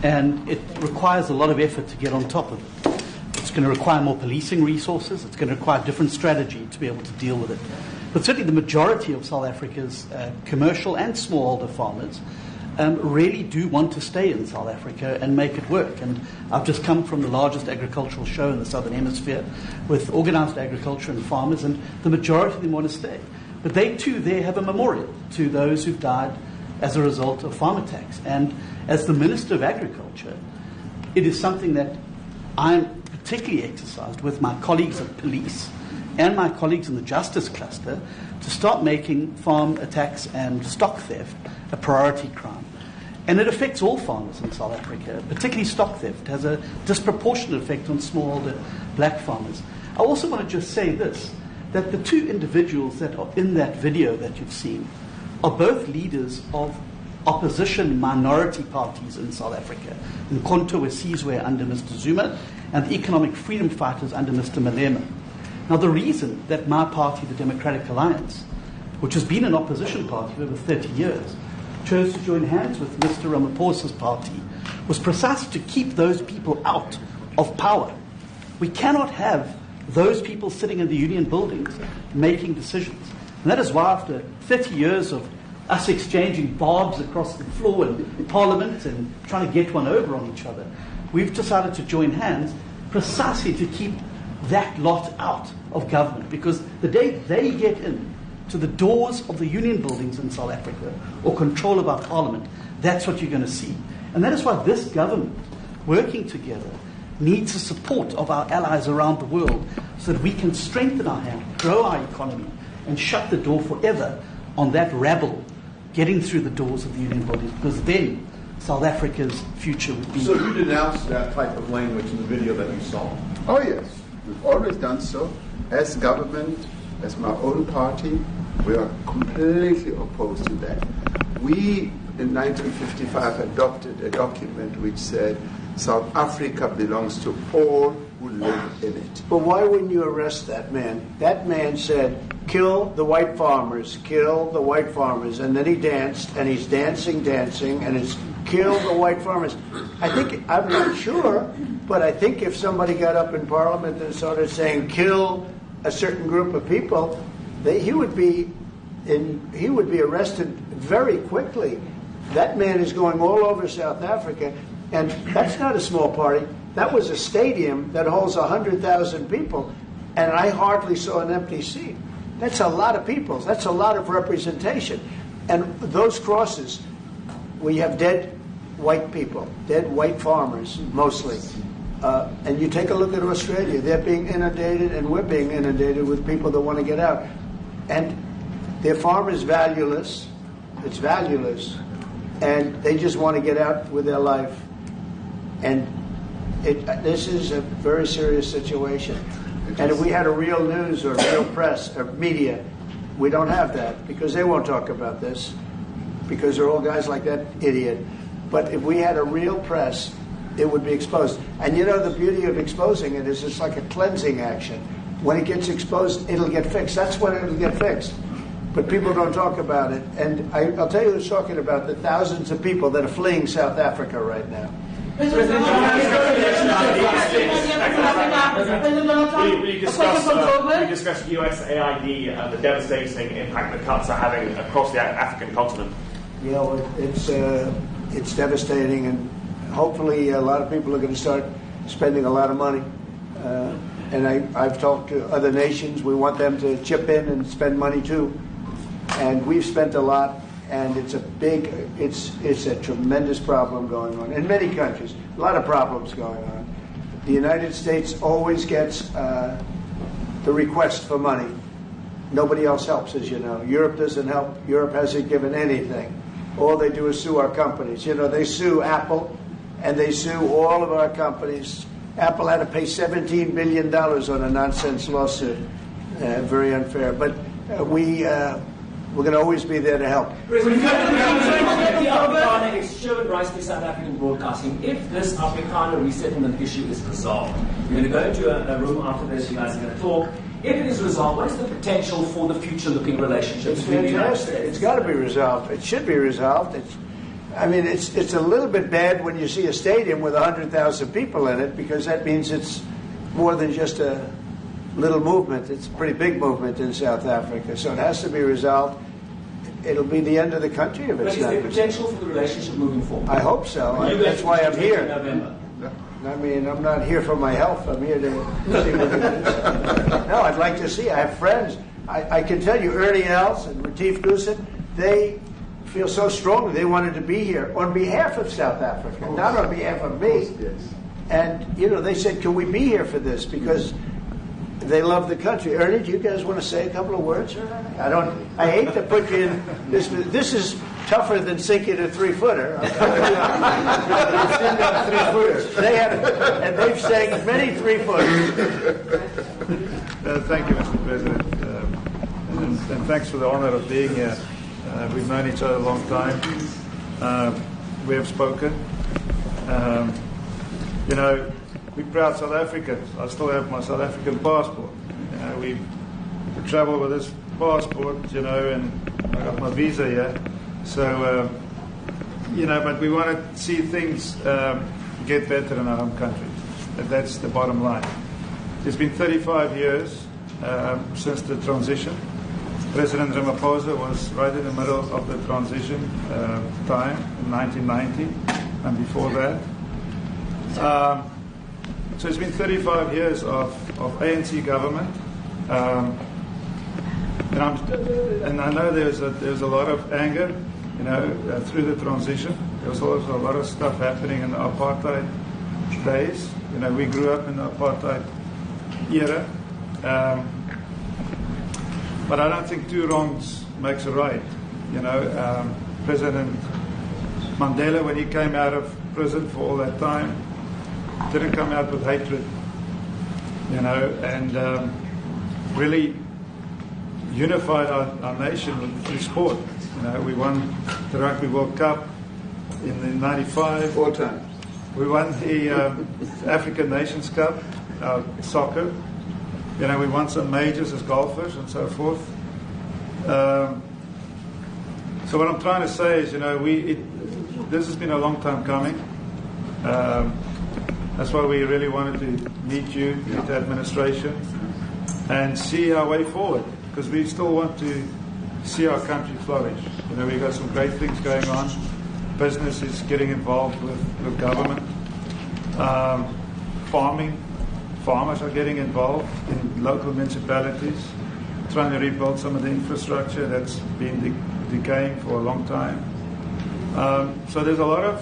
And it requires a lot of effort to get on top of it. It's going to require more policing resources. It's going to require a different strategy to be able to deal with it. But certainly the majority of South Africa's commercial and smallholder farmers really do want to stay in South Africa and make it work. And I've just come from the largest agricultural show in the Southern Hemisphere with organized agriculture and farmers, and the majority of them want to stay. But they too there have a memorial to those who've died as a result of farm attacks. And as the Minister of Agriculture, it is something that I'm particularly exercised with my colleagues at police and my colleagues in the justice cluster to start making farm attacks and stock theft a priority crime. And it affects all farmers in South Africa, particularly stock theft. It has a disproportionate effect on smallholder black farmers. I also want to just say this, that the two individuals that are in that video that you've seen are both leaders of opposition minority parties in South Africa. Mkhonto weSizwe under Mr. Zuma and the economic freedom fighters under Mr. Malema. Now the reason that my party, the Democratic Alliance, which has been an opposition party for over 30 years, chose to join hands with Mr. Ramaphosa's party was precisely to keep those people out of power. We cannot have those people sitting in the union buildings making decisions. And that is why after 30 years of us exchanging barbs across the floor in Parliament and trying to get one over on each other, we've decided to join hands precisely to keep that lot out of government. Because the day they get in to the doors of the union buildings in South Africa or control of our Parliament, that's what you're going to see. And that is why this government, working together, needs the support of our allies around the world so that we can strengthen our hand, grow our economy, and shut the door forever on that rabble getting through the doors of the union buildings, because then South Africa's future would be... So you denounced that type of language in the video that you saw? Oh, yes. We've always done so. As government, as my own party, we are completely opposed to that. We, in 1955, adopted a document which said South Africa belongs to all who live in it. But why wouldn't you arrest that man? That man said, kill the white farmers, kill the white farmers. And then he danced, and he's dancing, and it's kill the white farmers. I'm not sure, but I think if somebody got up in Parliament and started saying kill a certain group of people, he would be arrested very quickly. That man is going all over South Africa, and that's not a small party. That was a stadium that holds 100,000 people, and I hardly saw an empty seat. That's a lot of people. That's a lot of representation. And those crosses, we have dead white people, dead white farmers, mostly. And you take a look at Australia. They're being inundated, and we're being inundated with people that want to get out. And their farm is valueless. It's valueless. And they just want to get out with their life. And this is a very serious situation. And if we had a real news or real press or media We don't have that because they won't talk about this because they're all guys like that idiot. But if we had a real press, it would be exposed. And you know, the beauty of exposing it is it's like a cleansing action. When it gets exposed, it'll get fixed. That's when it'll get fixed. But people don't talk about it. And I'll tell you who's talking about the thousands of people that are fleeing South Africa right now. We discussed USAID and the devastating impact the cuts are having across the African continent. Yeah, well, it's devastating, and hopefully a lot of people are going to start spending a lot of money. And I've talked to other nations. We want them to chip in and spend money too. And we've spent a lot, and it's a tremendous problem going on in many countries. A lot of problems going on. The United States always gets the request for money. Nobody else helps, as you know. Europe doesn't help. Europe hasn't given anything. All they do is sue our companies. You know, they sue Apple, and they sue all of our companies. Apple had to pay $17 billion on a nonsense lawsuit. Very unfair. But we're going to always be there to help. The Afrikaner is showing rise to South African broadcasting. If this Afrikaner resettlement issue is resolved, we're going to go into a room after this, you guys are going to talk. If it is resolved, what is the potential for the future-looking relationship between the United States? It's got to be resolved. It should be resolved. It's a little bit bad when you see a stadium with 100,000 people in it, because that means it's more than just a little movement. It's a pretty big movement in South Africa. So it has to be resolved. It'll be the end of the country if it's not. But is there potential for the relationship moving forward? I hope so. That's why I'm here. I mean, I'm not here for my health. I'm here to see what it is. No, I'd like to see. I have friends. I can tell you, Ernie Els and Retief Goosen, they feel so strongly they wanted to be here on behalf of South Africa, not on behalf of me. And, you know, they said, can we be here for this? Because they love the country. Ernie, do you guys want to say a couple of words? I hate to put you in this. This is tougher than sinking a 3-footer. And they've sank many 3-footers. Thank you, Mr. President. And thanks for the honor of being here. We've known each other a long time. We have spoken. You know, we're proud South Africans. I still have my South African passport. You know, we travel with this passport, you know, and I got my visa here. So, you know, but we want to see things get better in our home country. That's the bottom line. It's been 35 years since the transition. President Ramaphosa was right in the middle of the transition time in 1990 and before that. So it's been 35 years of ANC government. And I know there's a lot of anger, you know, through the transition. There was also a lot of stuff happening in the apartheid days. You know, we grew up in the apartheid era. But I don't think two wrongs makes a right. You know, President Mandela, when he came out of prison for all that time, didn't come out with hatred, you know, and really unified our nation through sport. You know, we won the Rugby World Cup in the '95. 4 times. We won the African Nations Cup, soccer. You know, we won some majors as golfers and so forth. So what I'm trying to say is, you know, this has been a long time coming. That's why we really wanted to meet you, meet the administration, and see our way forward, because we still want to see our country flourish. You know, we've got some great things going on. Business is getting involved with government. Farmers are getting involved in local municipalities, trying to rebuild some of the infrastructure that's been decaying for a long time. So there's a lot of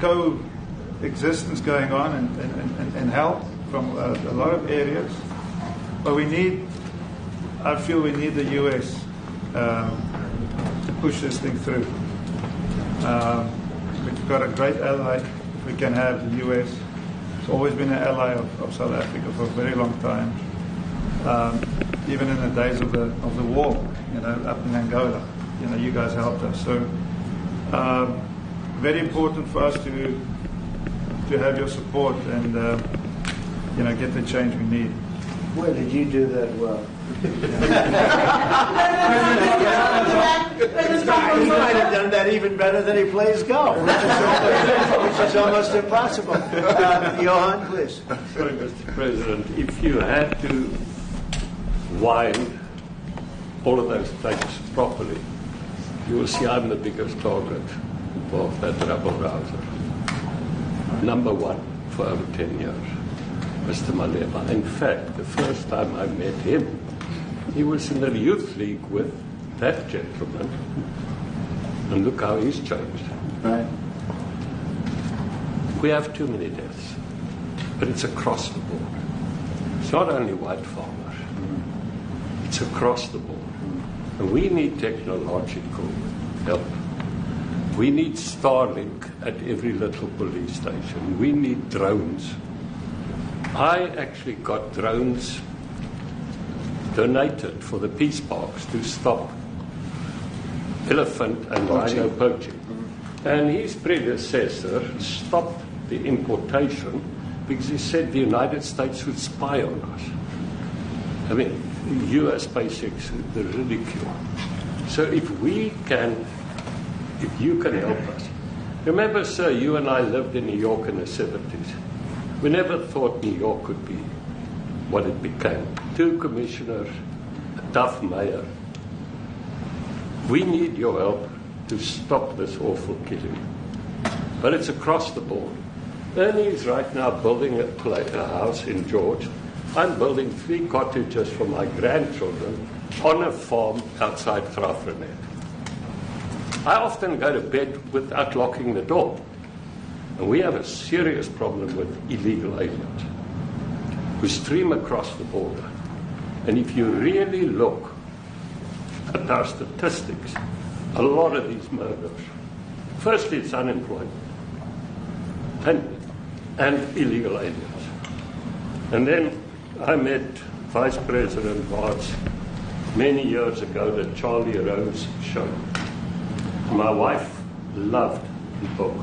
coexistence going on and help from a lot of areas. But I feel we need the U.S. To push this thing through. We've got a great ally if we can have the U.S. It's always been an ally of South Africa for a very long time. even in the days of the war, up in Angola. You guys helped us. So very important for us to have your support and get the change we need. Where did you do that well? You might have done that even better than he plays golf, which is almost impossible. Johan, please. Sorry, Mr. President, if you had to wind all of those places properly, you will see I'm the biggest target of that rabble-rouser. Number one for over 10 years, Mr. Malema. In fact, the first time I met him, he was in the youth league with that gentleman. And look how he's changed. Right. We have too many deaths, but it's across the board. It's not only white farmers. It's across the board. And we need technological help. We need Starlink at every little police station. We need drones. I actually got drones donated for the peace parks to stop elephant and rhino poaching. And his predecessor stopped the importation because he said the United States would spy on us. I mean, US basics, the ridicule. So if you can help us. Remember, sir, you and I lived in New York in the 70s. We never thought New York could be what it became. 2 commissioners, a tough mayor. We need your help to stop this awful killing. But it's across the board. Ernie is right now building a house in George. I'm building 3 cottages for my grandchildren on a farm outside Trafranet. I often go to bed without locking the door. And we have a serious problem with illegal aliens who stream across the border. And if you really look at our statistics, a lot of these murders, firstly, it's unemployment and illegal aliens. And then I met Vice President Bartz many years ago, the Charlie Rose show. My wife loved the book.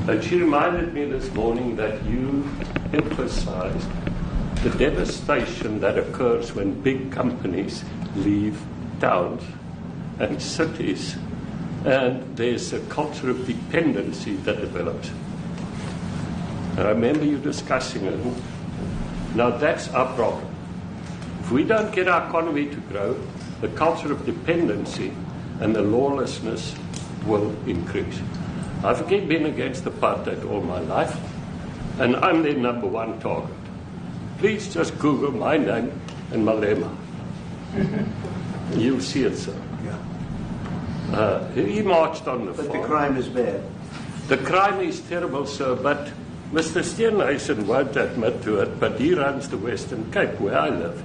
And she reminded me this morning that you emphasized the devastation that occurs when big companies leave towns and cities, and there's a culture of dependency that develops. And I remember you discussing it. Now that's our problem. If we don't get our economy to grow, the culture of dependency and the lawlessness will increase. I've been against apartheid all my life, and I'm their number one target. Please just Google my name and Malema. You'll see it, sir. He marched on the farm. But the crime is bad. The crime is terrible, sir, but Mr. Steenhuisen won't admit to it, but he runs the Western Cape, where I live.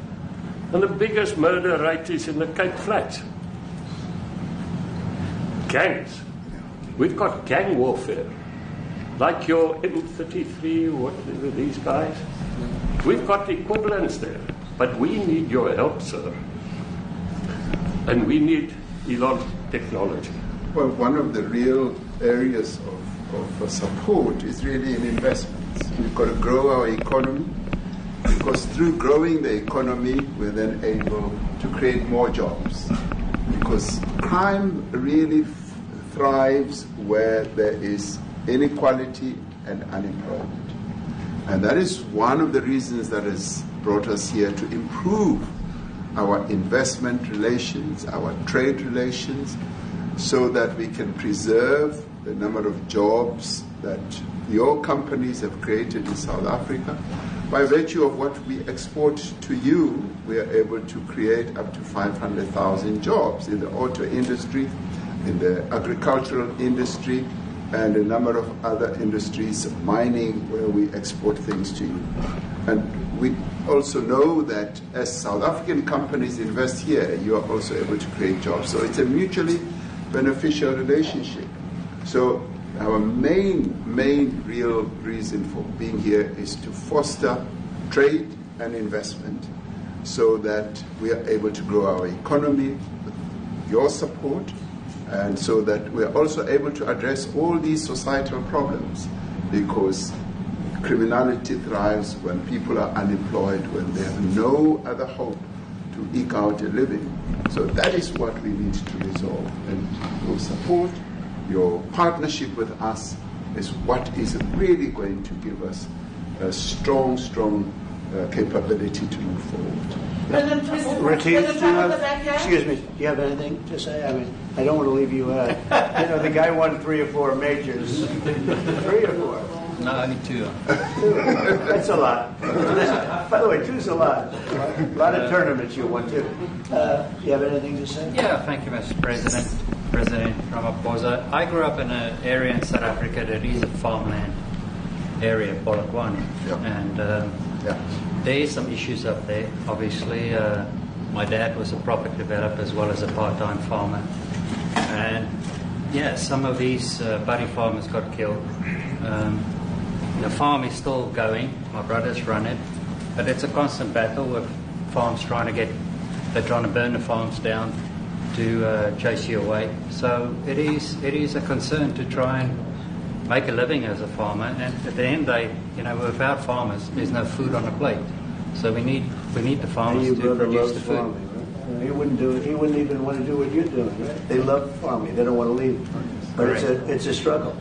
And the biggest murder rate is in the Cape Flats. Gangs. We've got gang warfare. Like your M33, whatever these guys. We've got equivalents there. But we need your help, sir. And we need Elon technology. Well, one of the real areas of support is really in investments. We've got to grow our economy, because through growing the economy, we're then able to create more jobs. Because crime really thrives where there is inequality and unemployment. And that is one of the reasons that has brought us here, to improve our investment relations, our trade relations, so that we can preserve the number of jobs that your companies have created in South Africa. By virtue of what we export to you, we are able to create up to 500,000 jobs in the auto industry, in the agricultural industry, and a number of other industries, mining, where we export things to you. And we also know that as South African companies invest here, you are also able to create jobs. So it's a mutually beneficial relationship. So our main real reason for being here is to foster trade and investment so that we are able to grow our economy with your support, and so that we are also able to address all these societal problems, because criminality thrives when people are unemployed, when they have no other hope to eke out a living. So that is what we need to resolve. And your support, your partnership with us is what is really going to give us a strong capability to move forward. Excuse me, do you have anything to say? I mean, I don't want to leave you out. The guy won 3 or 4 majors. 3 or 4? No, only 2. That's a lot. By the way, 2's a lot. A lot of tournaments you won too. Do you have anything to say? Yeah, thank you, Mr. President. President Ramaphosa. I grew up in an area in South Africa that is a farmland area, Polokwane. And there is some issues up there. Obviously, my dad was a property developer as well as a part-time farmer. And yeah, some of these buddy farmers got killed. The farm is still going. My brothers run it. But it's a constant battle with farms they're trying to burn the farms down to chase you away. So it is a concern to try and make a living as a farmer. And at the end of the day, without farmers, there's no food on the plate. So we need the farmers to produce the food. Farming, right? He wouldn't do it. He wouldn't even want to do what you're doing, right? They love farming. They don't want to leave. But it's a struggle.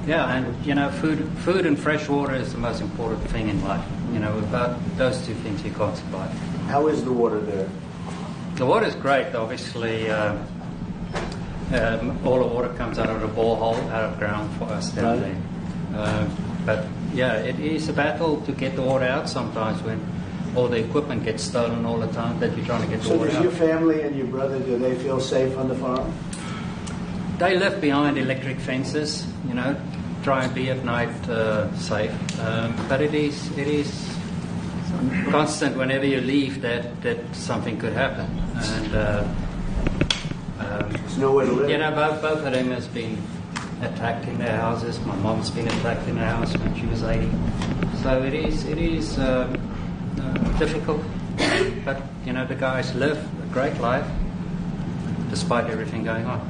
Yeah, and food and fresh water is the most important thing in life. Without those 2 things, you can't survive. How is the water there? The water is great. Obviously, all the water comes out of the borehole, out of ground for us down there. But yeah, it is a battle to get the water out sometimes when all the equipment gets stolen all the time that you're trying to get the water out. So does your family and your brother, do they feel safe on the farm? They live behind electric fences, try and be at night safe. But it is constant whenever you leave that something could happen. And there's nowhere to live. Both of them has been attacked in their houses. My mom's been attacked in her house when she was 80. So it is difficult. But the guys live a great life despite everything going on.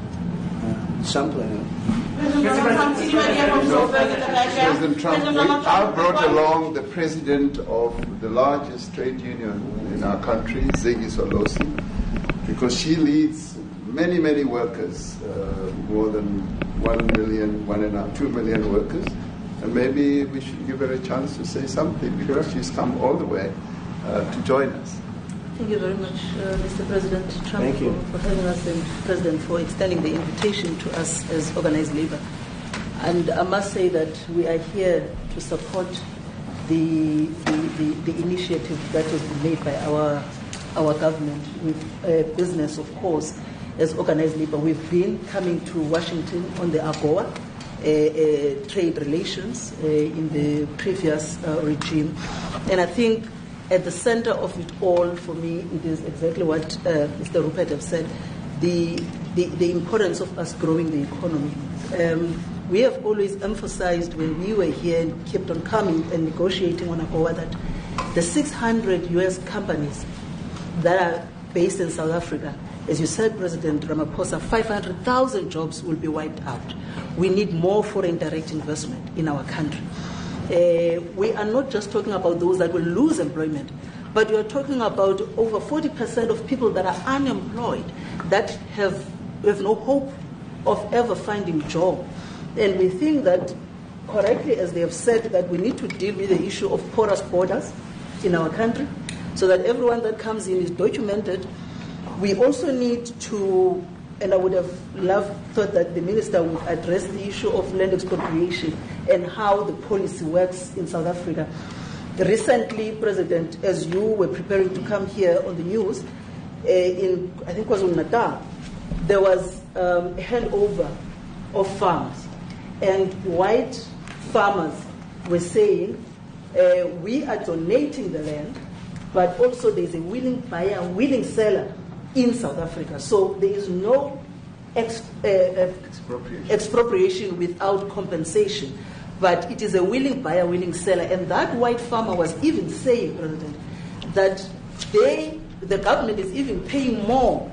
Something. President Trump, I brought along the president of the largest trade union in our country, Ziggy Solosi, because she leads many, many workers, more than 1 million, 2 million workers. And maybe we should give her a chance to say something, because she's come all the way to join us. Thank you very much, Mr. President Trump, for having us, and President, for extending the invitation to us as organized labor. And I must say that we are here to support the initiative that has been made by our government with business, of course, as organized labor. We've been coming to Washington on the AGOA trade relations in the previous regime, and I think at the center of it all, for me, it is exactly what Mr. Rupert has said, the importance of us growing the economy. We have always emphasized when we were here and kept on coming and negotiating on AGOA that the 600 U.S. companies that are based in South Africa, as you said, President Ramaphosa, 500,000 jobs will be wiped out. We need more foreign direct investment in our country. We are not just talking about those that will lose employment, but we are talking about over 40% of people that are unemployed, that have no hope of ever finding a job. And we think that, correctly, as they have said, that we need to deal with the issue of porous borders in our country, so that everyone that comes in is documented. We also need to, and I would have thought that the minister would address the issue of land expropriation and how the policy works in South Africa. Recently, President, as you were preparing to come here on the news, in, I think it was in Natal, there was a handover of farms. And white farmers were saying, we are donating the land, but also there's a willing buyer, willing seller in South Africa. So there is no expropriation without compensation, but it is a willing buyer, willing seller. And that white farmer was even saying, President, that the government is even paying more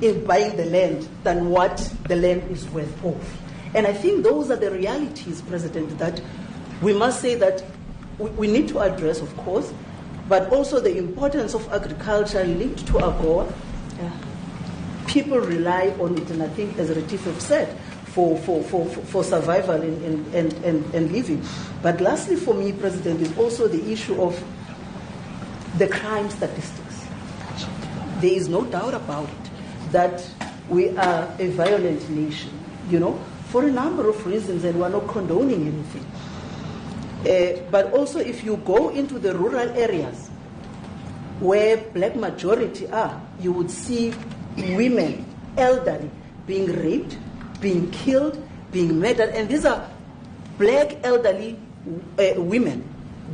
in buying the land than what the land is worth of. And I think those are the realities, President, that we must say that we need to address, of course, but also the importance of agriculture linked to AGOA. People rely on it, and I think, as Retief have said, for survival and living. But lastly, for me, President, is also the issue of the crime statistics. There is no doubt about it that we are a violent nation, for a number of reasons, and we're not condoning anything. But also, if you go into the rural areas where black majority are, you would see women, elderly, being raped, being killed, being murdered. And these are black elderly women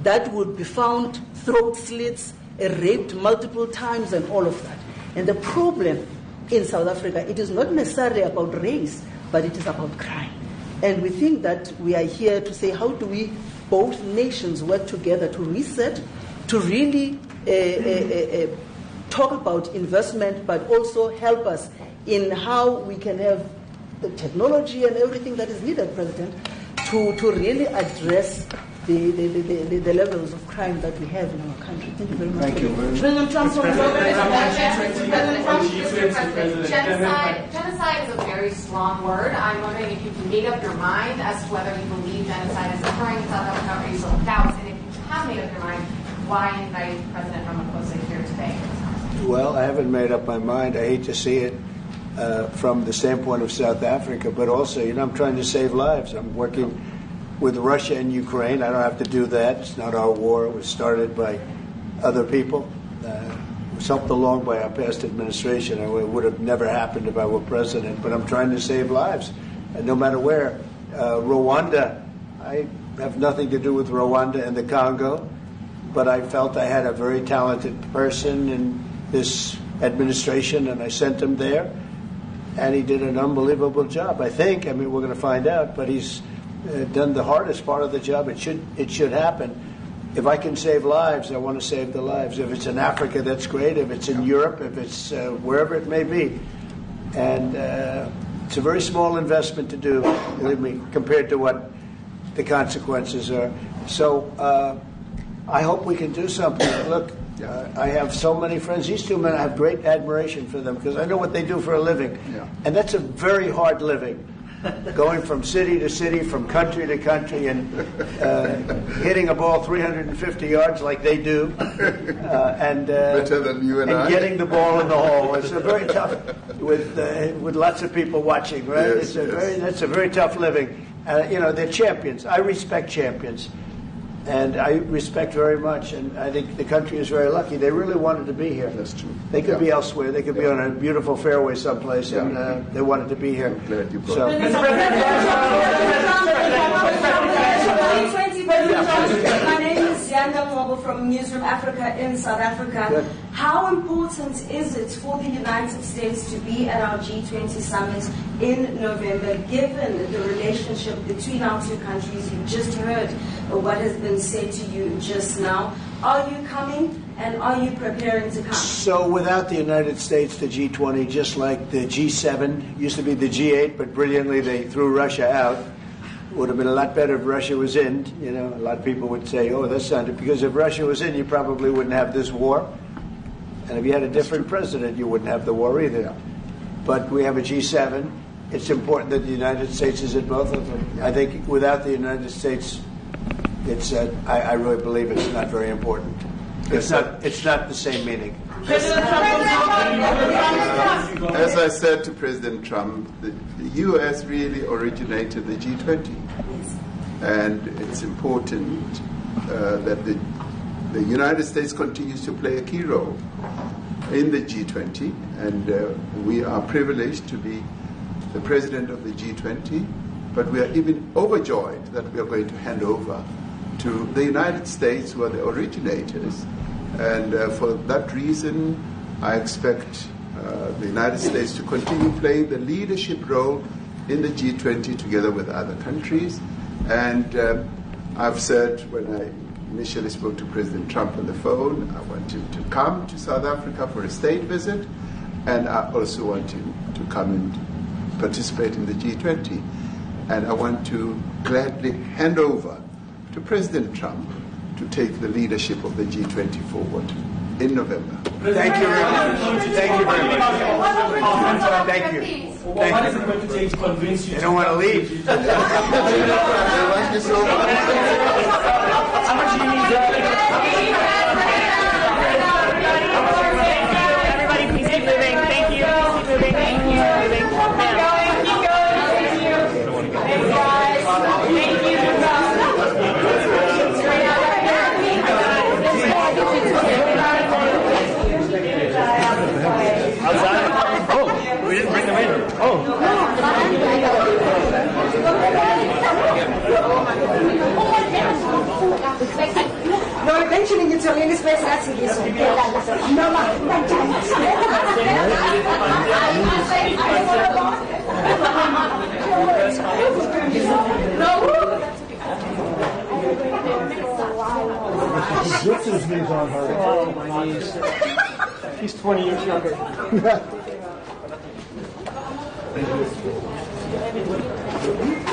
that would be found throat slits, raped multiple times, and all of that. And the problem in South Africa, it is not necessarily about race, but it is about crime. And we think that we are here to say, how do we, both nations, work together to reset, to really talk about investment, but also help us in how we can have the technology and everything that is needed, President, to really address the levels of crime that we have in our country. Thank you very much. Thank you. President Trump. Genocide is a very strong word. I'm wondering if you can make up your mind as to whether you believe genocide is occurring in South Africa, or you still doubt, and if you have made up your mind, why invite President Ramaphosa here today? Well, I haven't made up my mind. I hate to see it from the standpoint of South Africa, but also, I'm trying to save lives. I'm working with Russia and Ukraine. I don't have to do that. It's not our war. It was started by other people. It was helped along by our past administration. It would have never happened if I were president, but I'm trying to save lives, no matter where. Rwanda, I have nothing to do with Rwanda and the Congo, but I felt I had a very talented person in this administration, and I sent him there, and he did an unbelievable job, I think. We're going to find out, but he's done the hardest part of the job. It should happen. If I can save lives, I want to save the lives. If it's in Africa, that's great. If it's in Europe, if it's wherever it may be. And it's a very small investment to do, believe me, compared to what the consequences are. So I hope we can do something. Look, I have so many friends. These two men, I have great admiration for them because I know what they do for a living. Yeah. And that's a very hard living. Going from city to city, from country to country, and hitting a ball 350 yards like they do, and better than you and getting the ball in the hole. It's a very tough with lots of people watching, right? Yes, that's a very tough living. They're champions. I respect champions, and I respect very much. And I think the country is very lucky. They really wanted to be here. That's true. They could be elsewhere. They could be on a beautiful fairway someplace, and they wanted to be here. Glad you brought So. My name is Yanda Mwobo from Newsroom Africa in South Africa. Good. How important is it for the United States to be at our G20 summit in November, given the relationship between our two countries? You just heard what has been said to you just now. Are you coming, and are you preparing to come? So without the United States, the G20, just like the G7, used to be the G8, but brilliantly they threw Russia out. Would have been a lot better if Russia was in. A lot of people would say, oh, that's not it. Because if Russia was in, you probably wouldn't have this war. And if you had a different president, you wouldn't have the war either. Yeah. But we have a G7. It's important that the United States is in both of them. I think without the United States, I really believe it's not very important. It's not the same meaning. As I said to President Trump, the U.S. really originated the G20. And it's important that the United States continues to play a key role in the G20. And we are privileged to be the president of the G20. But we are even overjoyed that we are going to hand over to the United States, who are the originators. And for that reason, I expect the United States to continue playing the leadership role in the G20 together with other countries. And I've said when I initially spoke to President Trump on the phone. I want him to come to South Africa for a state visit, and I also want him to come and participate in the G20. And I want to gladly hand over to President Trump to take the leadership of the G20 forward in November. Thank you very much. Thank you very much. Thank you. What is it going to take to convince you? They don't want to leave. How much do you need? Everybody, please keep moving. Thank you. Keep moving. Thank you. Keep going. Keep going. Thank you. Thanks, guys. Thank you. Oh, we didn't bring them in. Oh. No, eventually you tell any space that's in this one. No, This is knees on her. Oh, my knees. He's 20 years younger. Thank you.